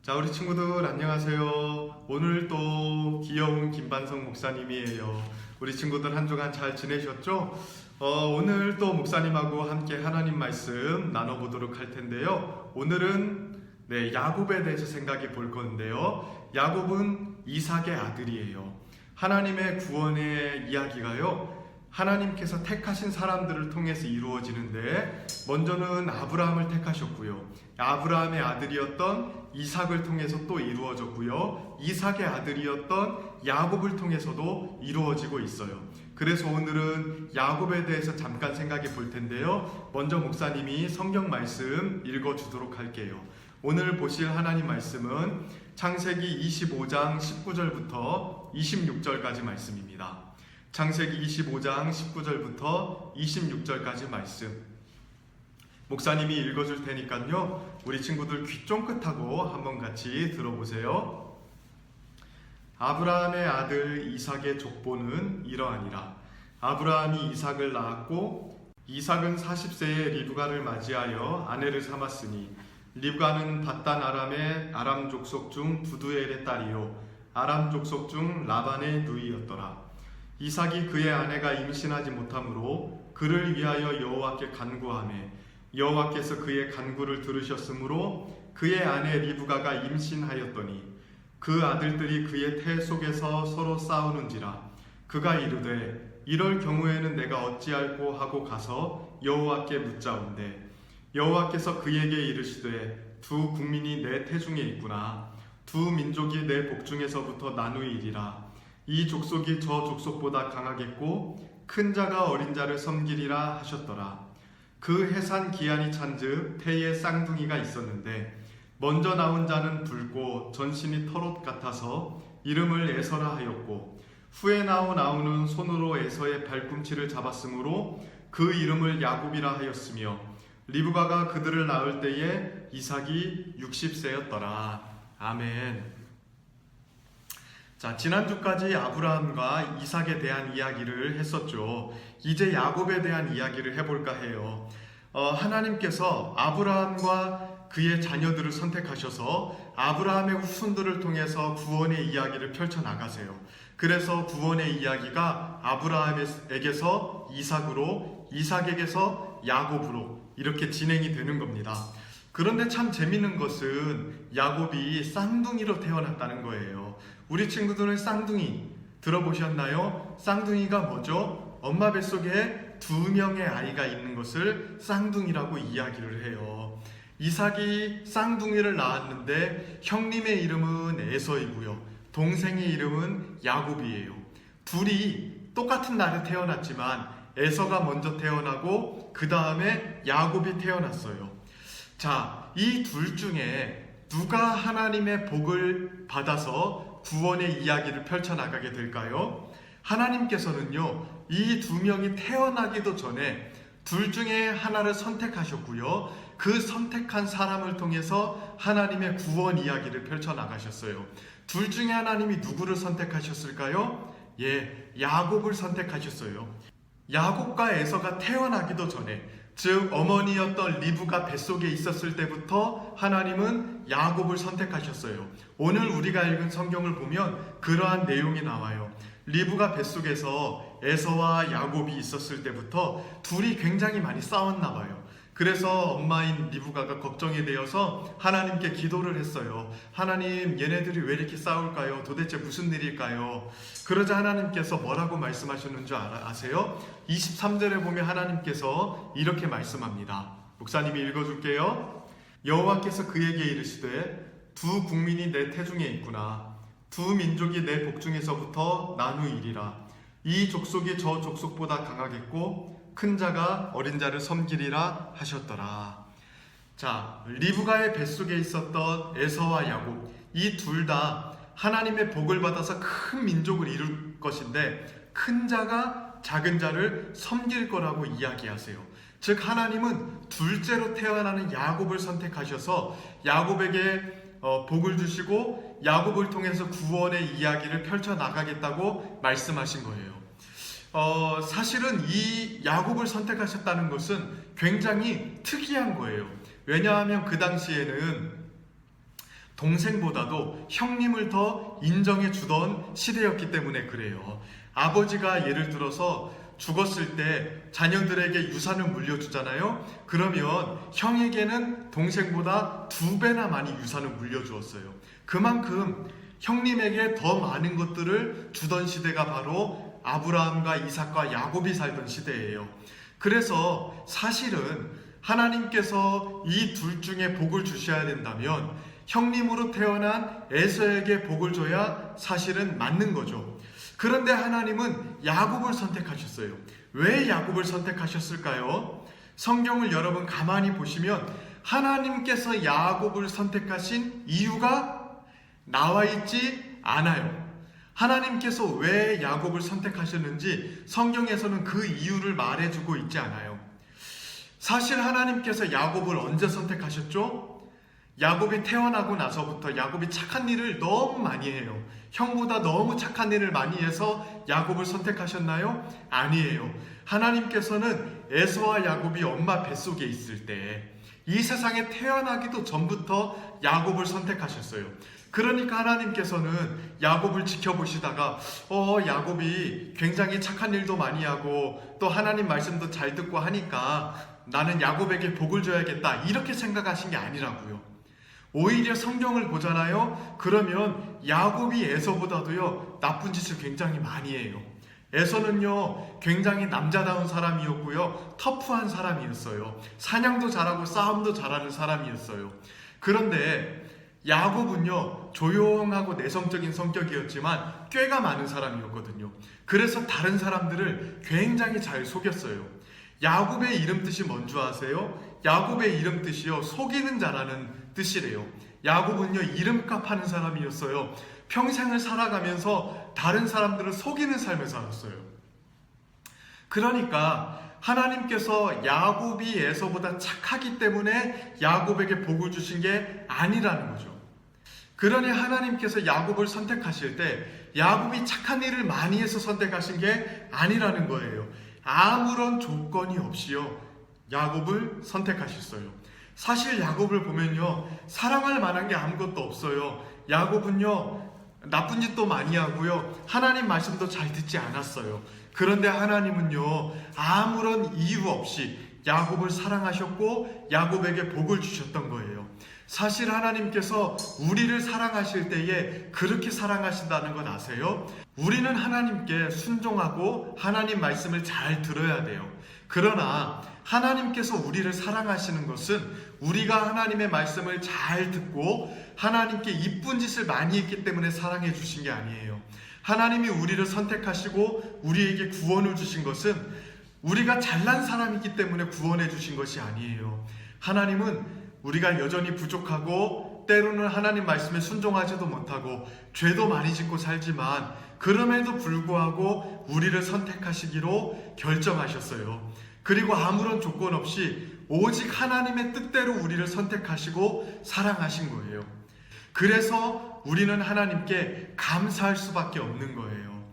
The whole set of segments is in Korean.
자, 우리 친구들 안녕하세요. 오늘 또 귀여운 김반성 목사님이에요. 우리 친구들 한 주간 잘 지내셨죠? 오늘 또 목사님하고 함께 하나님 말씀 나눠보도록 할 텐데요. 오늘은 야곱에 대해서 생각해 볼 건데요. 야곱은 이삭의 아들이에요. 하나님의 구원의 이야기가요, 하나님께서 택하신 사람들을 통해서 이루어지는데, 먼저는 아브라함을 택하셨고요, 아브라함의 아들이었던 이삭을 통해서 또 이루어졌고요, 이삭의 아들이었던 야곱을 통해서도 이루어지고 있어요. 그래서 오늘은 야곱에 대해서 잠깐 생각해 볼 텐데요. 먼저 목사님이 성경 말씀 읽어주도록 할게요. 오늘 보실 하나님 말씀은 창세기 25장 19절부터 26절까지 말씀입니다. 창세기 25장 19절부터 26절까지 말씀, 목사님이 읽어줄 테니까요, 우리 친구들 귀 쫑긋하고 한번 같이 들어보세요. 아브라함의 아들 이삭의 족보는 이러하니라. 아브라함이 이삭을 낳았고, 이삭은 40세에 리브가를 맞이하여 아내를 삼았으니, 리브가는 밧단 아람의 아람 족속 중 부두엘의 딸이요 아람 족속 중 라반의 누이였더라. 이삭이 그의 아내가 임신하지 못하므로 그를 위하여 여호와께 간구하매, 여호와께서 그의 간구를 들으셨으므로 그의 아내 리브가가 임신하였더니 그 아들들이 그의 태 속에서 서로 싸우는지라. 그가 이르되 이럴 경우에는 내가 어찌할꼬 하고 가서 여호와께 묻자온대, 여호와께서 그에게 이르시되 두 국민이 내 태중에 있구나. 두 민족이 내 복중에서부터 나누이리라. 이 족속이 저 족속보다 강하겠고 큰 자가 어린 자를 섬기리라 하셨더라. 그 해산 기한이 찬즉 태에 쌍둥이가 있었는데, 먼저 나온 자는 붉고 전신이 털옷 같아서 이름을 에서라 하였고, 후에 나오는 손으로 에서의 발꿈치를 잡았으므로 그 이름을 야곱이라 하였으며, 리브가가 그들을 낳을 때에 이삭이 60세였더라. 아멘. 자, 지난주까지 아브라함과 이삭에 대한 이야기를 했었죠. 이제 야곱에 대한 이야기를 해볼까 해요. 하나님께서 아브라함과 그의 자녀들을 선택하셔서 아브라함의 후손들을 통해서 구원의 이야기를 펼쳐나가세요. 그래서 구원의 이야기가 아브라함에게서 이삭으로, 이삭에게서 야곱으로 이렇게 진행이 되는 겁니다. 그런데 참 재밌는 것은 야곱이 쌍둥이로 태어났다는 거예요. 우리 친구들은 쌍둥이 들어보셨나요? 쌍둥이가 뭐죠? 엄마 뱃속에 두 명의 아이가 있는 것을 쌍둥이라고 이야기를 해요. 이삭이 쌍둥이를 낳았는데 형님의 이름은 에서이고요, 동생의 이름은 야곱이에요. 둘이 똑같은 날에 태어났지만 에서가 먼저 태어나고 그 다음에 야곱이 태어났어요. 자, 이 둘 중에 누가 하나님의 복을 받아서 구원의 이야기를 펼쳐나가게 될까요? 하나님께서는요, 이 두 명이 태어나기도 전에 둘 중에 하나를 선택하셨고요, 그 선택한 사람을 통해서 하나님의 구원 이야기를 펼쳐나가셨어요. 둘 중에 하나님이 누구를 선택하셨을까요? 야곱을 선택하셨어요. 야곱과 에서가 태어나기도 전에, 즉 어머니였던 리브가 뱃속에 있었을 때부터 하나님은 야곱을 선택하셨어요. 오늘 우리가 읽은 성경을 보면 그러한 내용이 나와요. 리브가 뱃속에서 에서와 야곱이 있었을 때부터 둘이 굉장히 많이 싸웠나 봐요. 그래서 엄마인 리브가가 걱정이 되어서 하나님께 기도를 했어요. 하나님, 얘네들이 왜 이렇게 싸울까요? 도대체 무슨 일일까요? 그러자 하나님께서 뭐라고 말씀하셨는 줄 아세요? 23절에 보면 하나님께서 이렇게 말씀합니다. 목사님이 읽어줄게요. 여호와께서 그에게 이르시되 두 국민이 내 태중에 있구나. 두 민족이 내 복중에서부터 나누이리라. 이 족속이 저 족속보다 강하겠고 큰 자가 어린 자를 섬기리라 하셨더라. 자, 리브가의 뱃속에 있었던 에서와 야곱, 이 둘 다 하나님의 복을 받아서 큰 민족을 이룰 것인데, 큰 자가 작은 자를 섬길 거라고 이야기하세요. 즉 하나님은 둘째로 태어나는 야곱을 선택하셔서 야곱에게 복을 주시고 야곱을 통해서 구원의 이야기를 펼쳐나가겠다고 말씀하신 거예요. 사실은 이 야곱을 선택하셨다는 것은 굉장히 특이한 거예요. 왜냐하면 그 당시에는 동생보다도 형님을 더 인정해 주던 시대였기 때문에 그래요. 아버지가 예를 들어서 죽었을 때 자녀들에게 유산을 물려주잖아요. 그러면 형에게는 동생보다 2배나 많이 유산을 물려주었어요. 그만큼 형님에게 더 많은 것들을 주던 시대가 바로 아브라함과 이삭과 야곱이 살던 시대예요. 그래서 사실은 하나님께서 이 둘 중에 복을 주셔야 된다면 형님으로 태어난 에서에게 복을 줘야 사실은 맞는 거죠. 그런데 하나님은 야곱을 선택하셨어요. 왜 야곱을 선택하셨을까요? 성경을 여러분 가만히 보시면 하나님께서 야곱을 선택하신 이유가 나와 있지 않아요. 하나님께서 왜 야곱을 선택하셨는지 성경에서는 그 이유를 말해주고 있지 않아요. 사실 하나님께서 야곱을 언제 선택하셨죠? 야곱이 태어나고 나서부터 야곱이 착한 일을 너무 많이 해요. 형보다 너무 착한 일을 많이 해서 야곱을 선택하셨나요? 아니에요. 하나님께서는 에서와 야곱이 엄마 뱃속에 있을 때 이 세상에 태어나기도 전부터 야곱을 선택하셨어요. 그러니까 하나님께서는 야곱을 지켜보시다가 야곱이 굉장히 착한 일도 많이 하고 또 하나님 말씀도 잘 듣고 하니까 나는 야곱에게 복을 줘야겠다 이렇게 생각하신 게 아니라고요. 오히려 성경을 보잖아요. 그러면 야곱이 에서보다도요 나쁜 짓을 굉장히 많이 해요. 에서는요 굉장히 남자다운 사람이었고요 터프한 사람이었어요. 사냥도 잘하고 싸움도 잘하는 사람이었어요. 그런데 야곱은요 조용하고 내성적인 성격이었지만 꾀가 많은 사람이었거든요. 그래서 다른 사람들을 굉장히 잘 속였어요. 야곱의 이름 뜻이 뭔지 아세요? 야곱의 이름 뜻이요 속이는 자라는 뜻이래요. 야곱은요 이름값 하는 사람이었어요. 평생을 살아가면서 다른 사람들을 속이는 삶을 살았어요. 그러니까 하나님께서 야곱이 에서보다 착하기 때문에 야곱에게 복을 주신 게 아니라는 거죠. 그러니 하나님께서 야곱을 선택하실 때 야곱이 착한 일을 많이 해서 선택하신 게 아니라는 거예요. 아무런 조건이 없이요 야곱을 선택하셨어요. 사실 야곱을 보면요 사랑할 만한 게 아무것도 없어요. 야곱은요 나쁜 짓도 많이 하고요 하나님 말씀도 잘 듣지 않았어요. 그런데 하나님은요 아무런 이유 없이 야곱을 사랑하셨고 야곱에게 복을 주셨던 거예요. 사실 하나님께서 우리를 사랑하실 때에 그렇게 사랑하신다는 건 아세요? 우리는 하나님께 순종하고 하나님 말씀을 잘 들어야 돼요. 그러나 하나님께서 우리를 사랑하시는 것은 우리가 하나님의 말씀을 잘 듣고 하나님께 이쁜 짓을 많이 했기 때문에 사랑해 주신 게 아니에요. 하나님이 우리를 선택하시고 우리에게 구원을 주신 것은 우리가 잘난 사람이기 때문에 구원해 주신 것이 아니에요. 하나님은 우리가 여전히 부족하고 때로는 하나님 말씀에 순종하지도 못하고 죄도 많이 짓고 살지만 그럼에도 불구하고 우리를 선택하시기로 결정하셨어요. 그리고 아무런 조건 없이 오직 하나님의 뜻대로 우리를 선택하시고 사랑하신 거예요. 그래서 우리는 하나님께 감사할 수밖에 없는 거예요.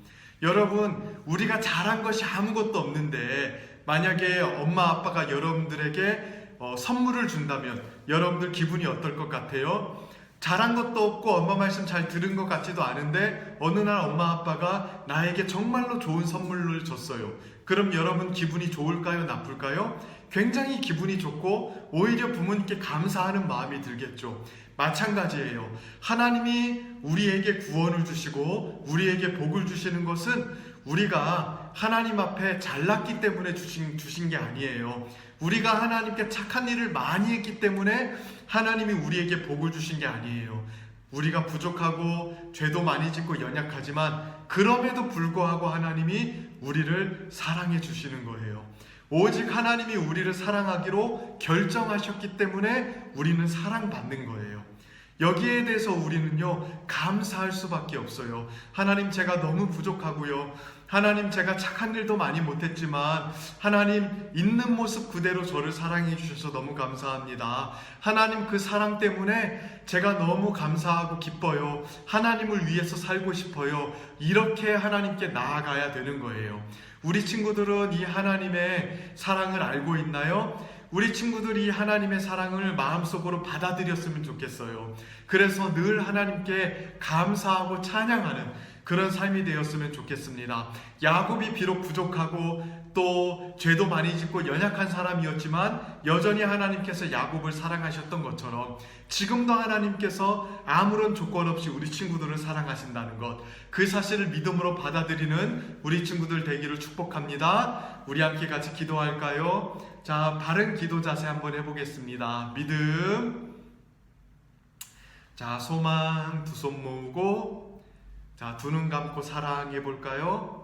여러분, 우리가 잘한 것이 아무것도 없는데 만약에 엄마 아빠가 여러분들에게 선물을 준다면 여러분들 기분이 어떨 것 같아요? 잘한 것도 없고 엄마 말씀 잘 들은 것 같지도 않은데 어느 날 엄마 아빠가 나에게 정말로 좋은 선물을 줬어요. 그럼 여러분 기분이 좋을까요? 나쁠까요? 굉장히 기분이 좋고 오히려 부모님께 감사하는 마음이 들겠죠. 마찬가지예요. 하나님이 우리에게 구원을 주시고 우리에게 복을 주시는 것은 우리가 하나님 앞에 잘났기 때문에 주신 게 아니에요. 우리가 하나님께 착한 일을 많이 했기 때문에 하나님이 우리에게 복을 주신 게 아니에요. 우리가 부족하고 죄도 많이 짓고 연약하지만 그럼에도 불구하고 하나님이 우리를 사랑해 주시는 거예요. 오직 하나님이 우리를 사랑하기로 결정하셨기 때문에 우리는 사랑받는 거예요. 여기에 대해서 우리는요 감사할 수밖에 없어요. 하나님, 제가 너무 부족하고요, 하나님, 제가 착한 일도 많이 못했지만 하나님 있는 모습 그대로 저를 사랑해 주셔서 너무 감사합니다. 하나님, 그 사랑 때문에 제가 너무 감사하고 기뻐요. 하나님을 위해서 살고 싶어요. 이렇게 하나님께 나아가야 되는 거예요. 우리 친구들은 이 하나님의 사랑을 알고 있나요? 우리 친구들이 하나님의 사랑을 마음속으로 받아들였으면 좋겠어요. 그래서 늘 하나님께 감사하고 찬양하는 그런 삶이 되었으면 좋겠습니다. 야곱이 비록 부족하고 또 죄도 많이 짓고 연약한 사람이었지만 여전히 하나님께서 야곱을 사랑하셨던 것처럼 지금도 하나님께서 아무런 조건 없이 우리 친구들을 사랑하신다는 것, 그 사실을 믿음으로 받아들이는 우리 친구들 되기를 축복합니다. 우리 함께 같이 기도할까요? 자, 바른 기도 자세 한번 해보겠습니다. 믿음, 자, 소망, 두 손 모으고, 자, 두 눈 감고 사랑해 볼까요?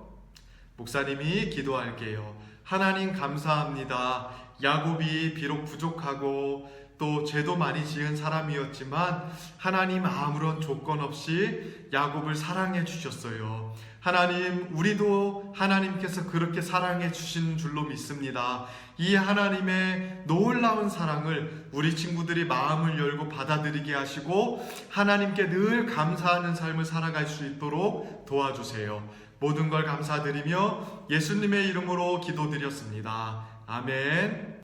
목사님이 기도할게요. 하나님 감사합니다. 야곱이 비록 부족하고 또 죄도 많이 지은 사람이었지만 하나님 아무런 조건 없이 야곱을 사랑해 주셨어요. 하나님, 우리도 하나님께서 그렇게 사랑해 주신 줄로 믿습니다. 이 하나님의 놀라운 사랑을 우리 친구들이 마음을 열고 받아들이게 하시고 하나님께 늘 감사하는 삶을 살아갈 수 있도록 도와주세요. 모든 걸 감사드리며 예수님의 이름으로 기도드렸습니다. 아멘.